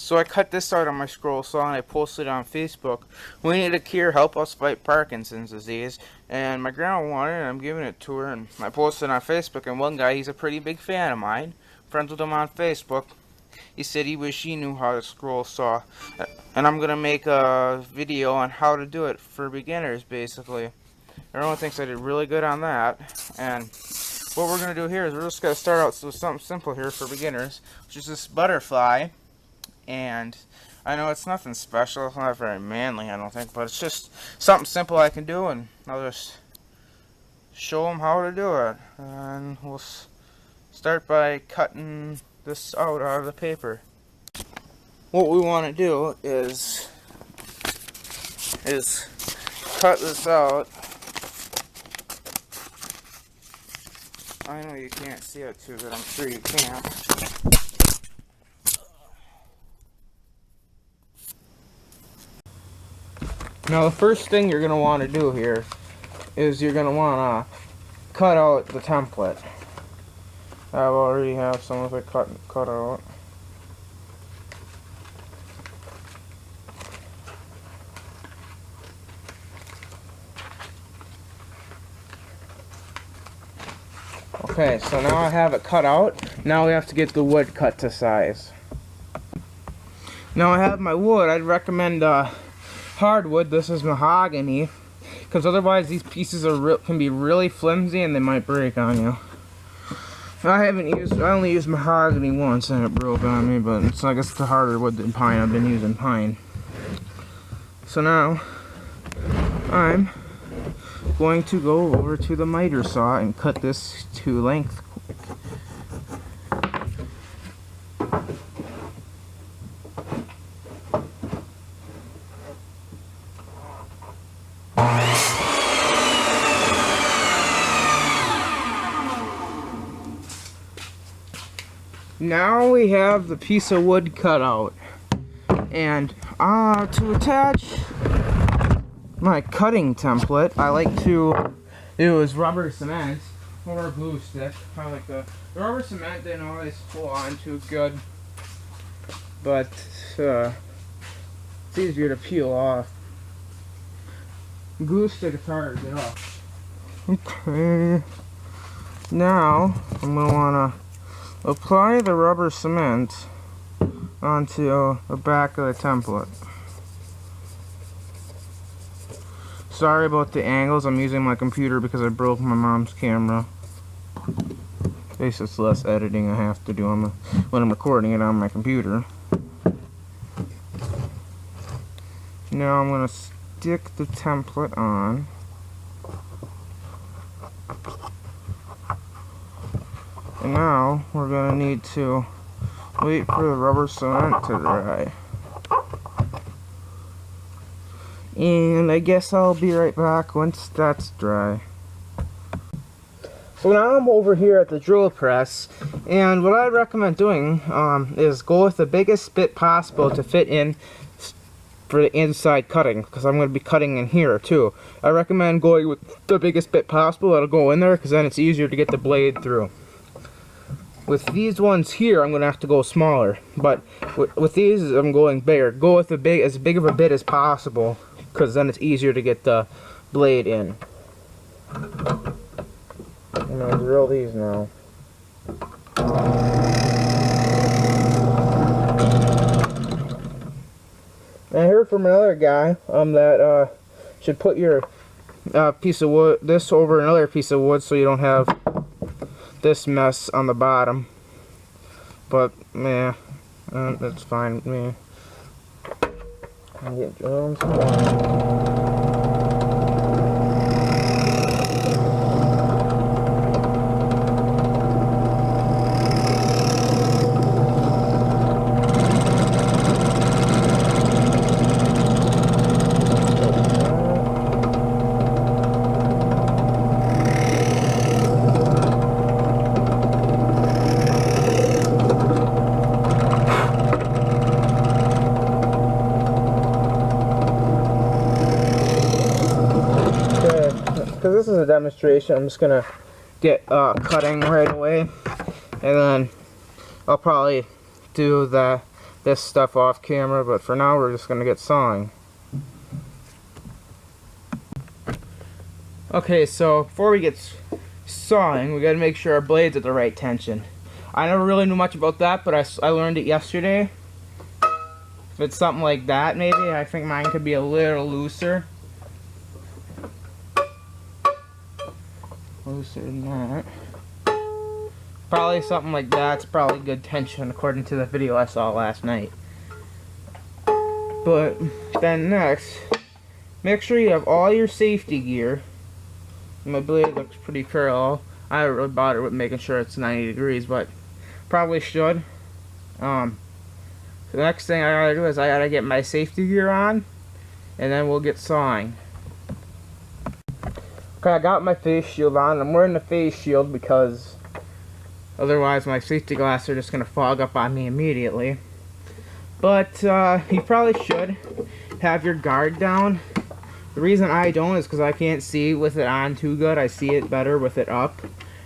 So I cut this out on my scroll saw and I posted it on Facebook. We need a cure, help us fight Parkinson's disease. And my grandma wanted it and I'm giving it to her. And I posted it on Facebook, and one guy, he's a pretty big fan of mine, friends with him on Facebook. He said he wished he knew how to scroll saw. And I'm going to make a video on how to do it for beginners, basically. Everyone thinks I did really good on that. And what we're going to do here is we're just going to start out with something simple here for beginners, which is this butterfly. And I know it's nothing special, it's not very manly, I don't think, but it's just something simple I can do, and I'll just show them how to do it. And we'll start by cutting this out of the paper. What we want to do is cut this out. I know you can't see it too good, I'm sure you can't. Now the first thing you're going to want to do here is you're going to want to cut out the template. I already have some of it cut out. Okay, so now I have it cut out. Now we have to get the wood cut to size. Now I have my wood. I'd recommend hardwood. This is mahogany, because otherwise these pieces can be really flimsy and they might break on you. I only used mahogany once and it broke on me, but it's, I guess it's a harder wood than pine. I've been using pine. So now I'm going to go over to the miter saw and cut this to length. Now we have the piece of wood cut out, and to attach my cutting template, I like to use rubber cement or glue stick. I like the rubber cement, they don't always hold on too good, but it's easier to peel off. Glue stick is harder to get off. Okay, now I'm going to want to apply the rubber cement onto the back of the template. Sorry about the angles, I'm using my computer because I broke my mom's camera. Basically, it's less editing I have to do when I'm recording it on my computer. Now I'm going to stick the template on. And now we're going to need to wait for the rubber cement to dry. And I guess I'll be right back once that's dry. So now I'm over here at the drill press, and what I recommend doing is go with the biggest bit possible to fit in for the inside cutting, because I'm going to be cutting in here too. I recommend going with the biggest bit possible that'll go in there, because then it's easier to get the blade through. With these ones here, I'm going to have to go smaller, but with these, I'm going bigger. Go with as big of a bit as possible, because then it's easier to get the blade in. I'm going to drill these now. I heard from another guy that should put your piece of wood, this over another piece of wood, so you don't have this mess on the bottom. But yeah, that's fine with me. I'll get drilling some more. Because this is a demonstration, I'm just gonna get cutting right away, and then I'll probably do the this stuff off camera, but for now we're just going to get sawing. Okay, so before we get sawing, we got to make sure our blade's at the right tension. I never really knew much about that, but I learned it yesterday. If it's something like that, maybe, I think mine could be a little looser. Looser than that. Probably something like that's probably good tension according to the video I saw last night. But then next, make sure you have all your safety gear. My blade looks pretty curl. I haven't really bothered with making sure it's 90 degrees, but probably should. The next thing I gotta do is I gotta get my safety gear on, and then we'll get sawing. Okay, I got my face shield on. I'm wearing the face shield because otherwise my safety glasses are just gonna fog up on me immediately. But you probably should have your guard down. The reason I don't is because I can't see with it on too good. I see it better with it up.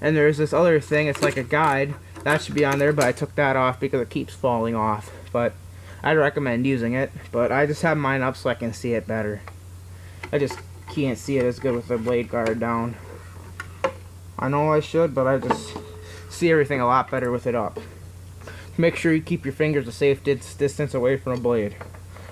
And there's this other thing, it's like a guide. That should be on there, but I took that off because it keeps falling off. But I'd recommend using it. But I just have mine up so I can see it better. I just can't see it as good with the blade guard down. I know I should, but I just see everything a lot better with it up. Make sure you keep your fingers a safe distance away from a blade.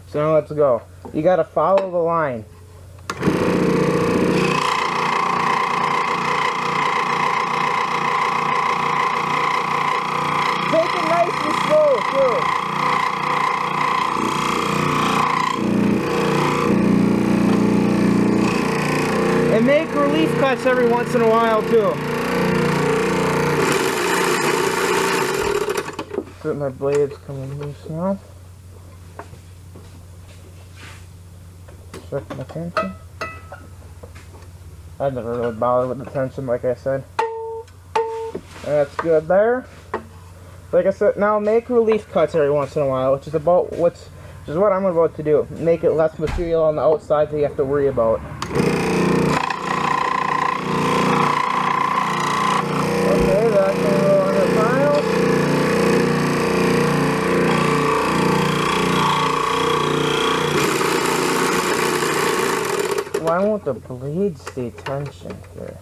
So now let's go. You gotta follow the line. Take it nice and slow too. And make relief cuts every once in a while too. So my blade's coming loose now. Check my tension. I never really bother with the tension, like I said. That's good there. Like I said, now make relief cuts every once in a while, which is what I'm about to do. Make it less material on the outside that you have to worry about. Okay, that's gonna go on the file. Why won't the blade stay tensioned here?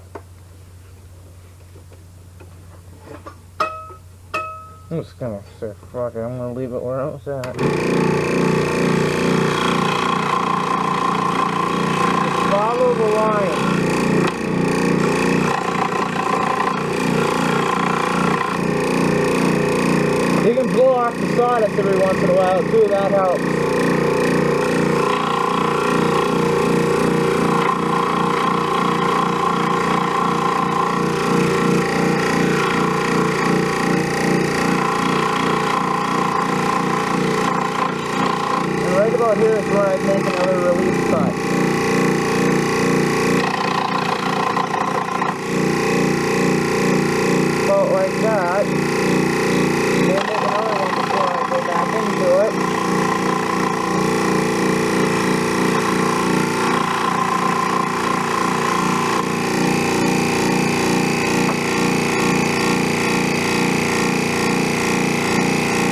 I'm just gonna say, fuck it, I'm gonna leave it where it was at. Just follow the line. You can blow off the sawdust every once in a while too, that helps. Right about here is where I'd make another relief cut. About like that. Then make another one before I go back into it.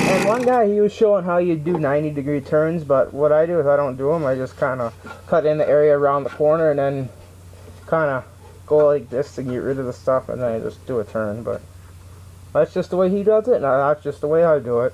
And one guy, he was showing how you do 90-degree turns, but what I do is I don't do them. I just kind of cut in the area around the corner and then kind of go like this to get rid of the stuff, and then I just do a turn. But that's just the way he does it, and that's just the way I do it.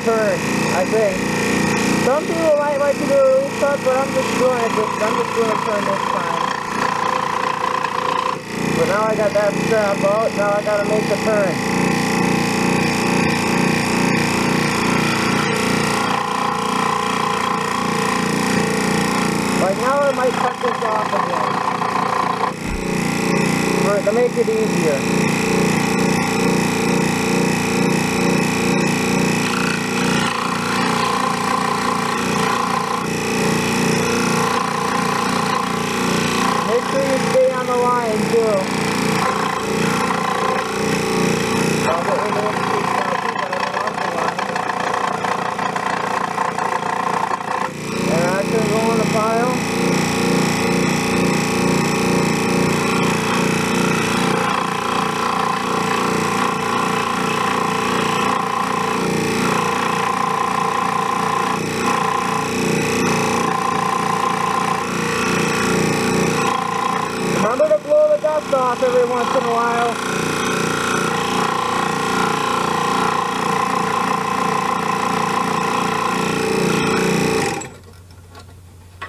Turn, I think. Some people might like to do a relief cut, but I'm just doing a turn this time. But now I got that strap out, now I gotta make the turn. Like now I might cut this off again. To make it easier. Make sure you stay on the line too. I'll get rid of the piece now too, but I went off the line. once in a while.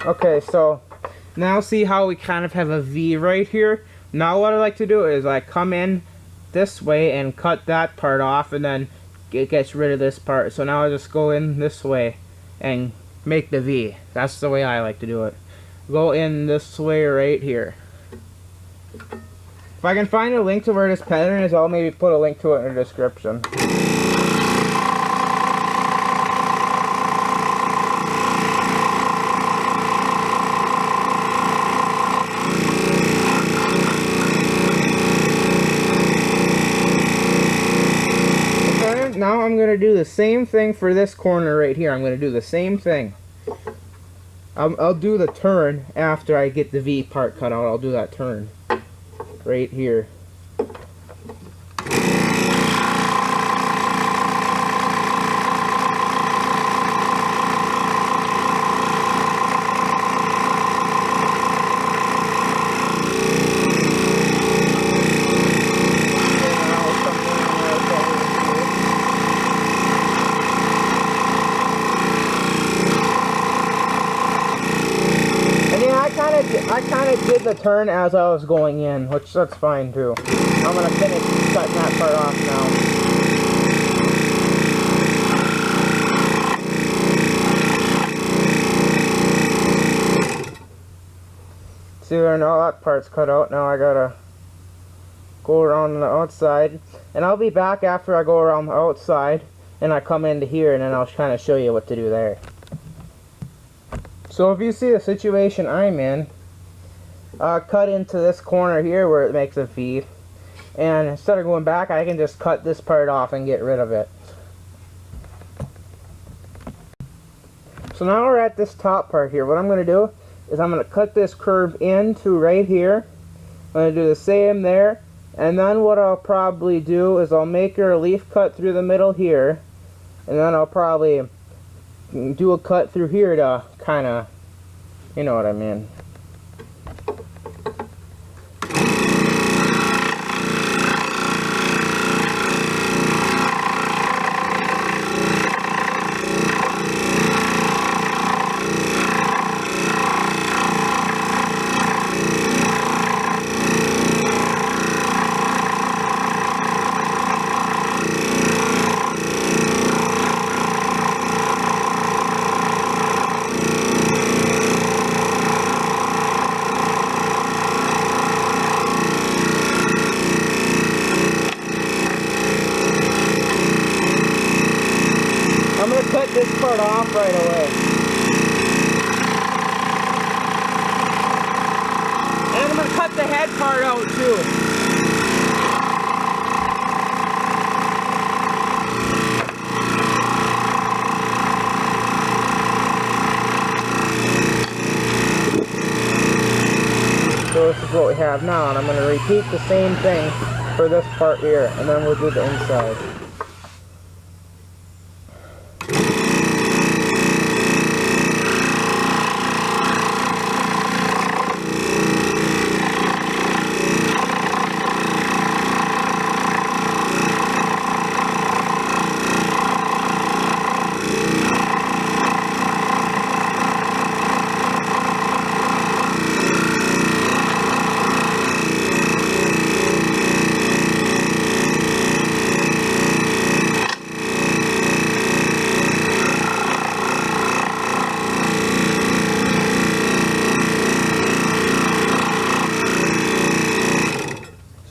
Okay, so now see how we kind of have a V right here? Now what I like to do is I come in this way and cut that part off, and then it gets rid of this part. So now I just go in this way and make the V. That's the way I like to do it. Go in this way right here. If I can find a link to where this pattern is, I'll maybe put a link to it in the description. Now I'm going to do the same thing for this corner right here. I'm going to do the same thing. I'll do the turn after I get the V part cut out. I'll do that turn right here. I kind of did the turn as I was going in, which that's fine too. I'm going to finish cutting that part off now. See there, now that part's cut out. Now I gotta go around the outside. And I'll be back after I go around the outside and I come into here, and then I'll kind of show you what to do there. So if you see the situation I'm in, cut into this corner here where it makes a V, and instead of going back, I can just cut this part off and get rid of it. So now we're at this top part here. What I'm going to do is I'm going to cut this curve into right here. I'm going to do the same there, and then what I'll probably do is I'll make a relief cut through the middle here, and then I'll probably do a cut through here to kind of, you know what I mean. I'm going to cut this part off right away. And I'm going to cut the head part out too. So this is what we have now, and I'm going to repeat the same thing for this part here, and then we'll do the inside.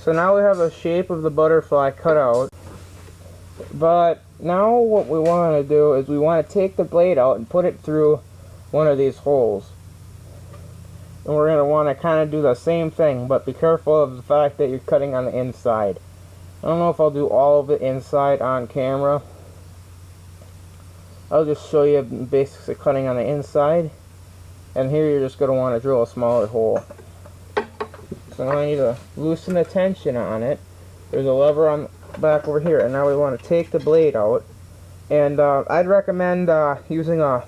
So now we have the shape of the butterfly cut out, but now what we want to do is we want to take the blade out and put it through one of these holes. And we're going to want to kind of do the same thing, but be careful of the fact that you're cutting on the inside. I don't know if I'll do all of it inside on camera. I'll just show you basically cutting on the inside, and here you're just going to want to drill a smaller hole. So now I need to loosen the tension on it. There's a lever on the back over here, and now we want to take the blade out. And I'd recommend using a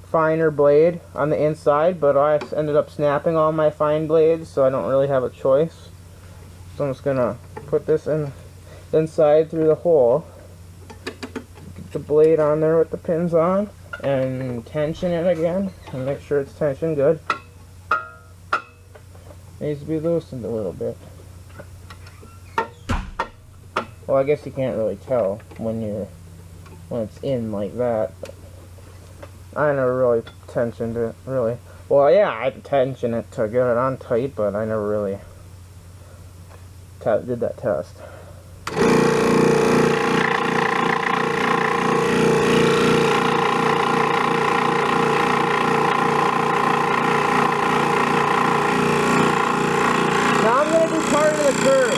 finer blade on the inside, but I ended up snapping all my fine blades, so I don't really have a choice. So I'm just gonna put this inside through the hole. Get the blade on there with the pins on and tension it again and make sure it's tensioned good. Needs to be loosened a little bit. Well, I guess you can't really tell when it's in like that. But I never really tensioned it, really. Well, yeah, I tensioned it to get it on tight, but I never really did that test. Now I'm going to do part of the curve.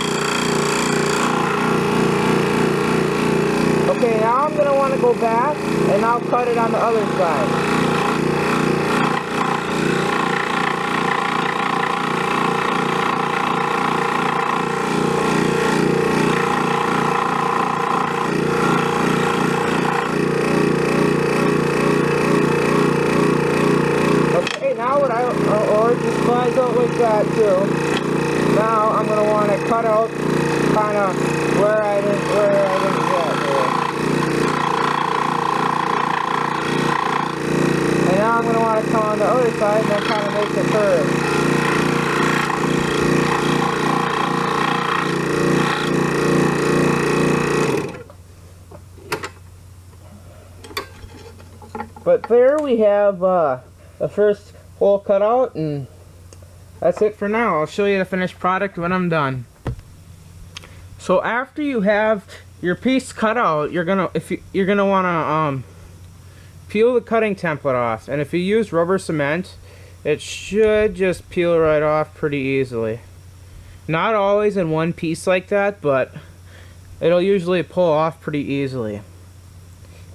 Okay, now I'm going to want to go back, and I'll cut it on the other side. Okay, now what or it just slides out like that too. Now I'm going to want to cut out kind of where I didn't get here. And now I'm going to want to come on the other side and then kind of make the curve. But there we have the first hole cut out, and that's it for now. I'll show you the finished product when I'm done. So after you have your piece cut out, you're gonna want to peel the cutting template off, and if you use rubber cement, it should just peel right off pretty easily. Not always in one piece like that, but it'll usually pull off pretty easily.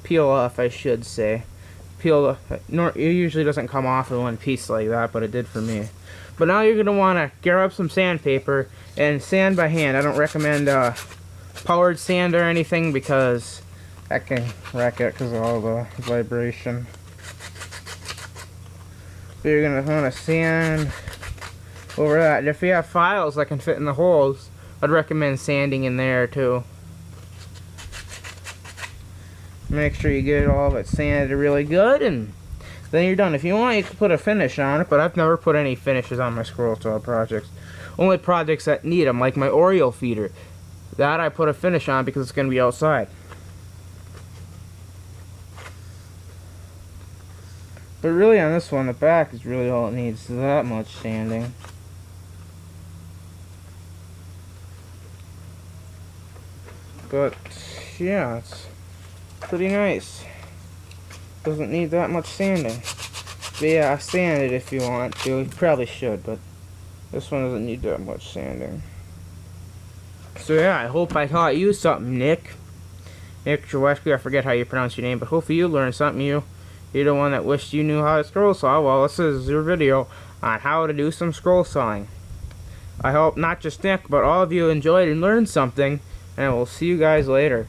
Peel off, I should say. It usually doesn't come off in one piece like that, but it did for me. But now you're gonna want to get up some sandpaper and sand by hand. I don't recommend powered sand or anything because that can wreck it because of all the vibration. So you're gonna want to sand over that. And if you have files that can fit in the holes, I'd recommend sanding in there too. Make sure you get all of it sanded really good, and then you're done. If you want, you can put a finish on it, but I've never put any finishes on my squirrel saw projects. Only projects that need them, like my Oriole feeder. That I put a finish on because it's going to be outside. But really on this one, the back is really all it needs. That much sanding. But yeah, it's pretty nice. Doesn't need that much sanding. But yeah, sand it if you want to. You probably should, but this one doesn't need that much sanding. So yeah, I hope I taught you something, Nick. Nick Jaweski, I forget how you pronounce your name, but hopefully you learned something. You're the one that wished you knew how to scroll saw. Well, this is your video on how to do some scroll sawing. I hope not just Nick, but all of you enjoyed and learned something, and we'll see you guys later.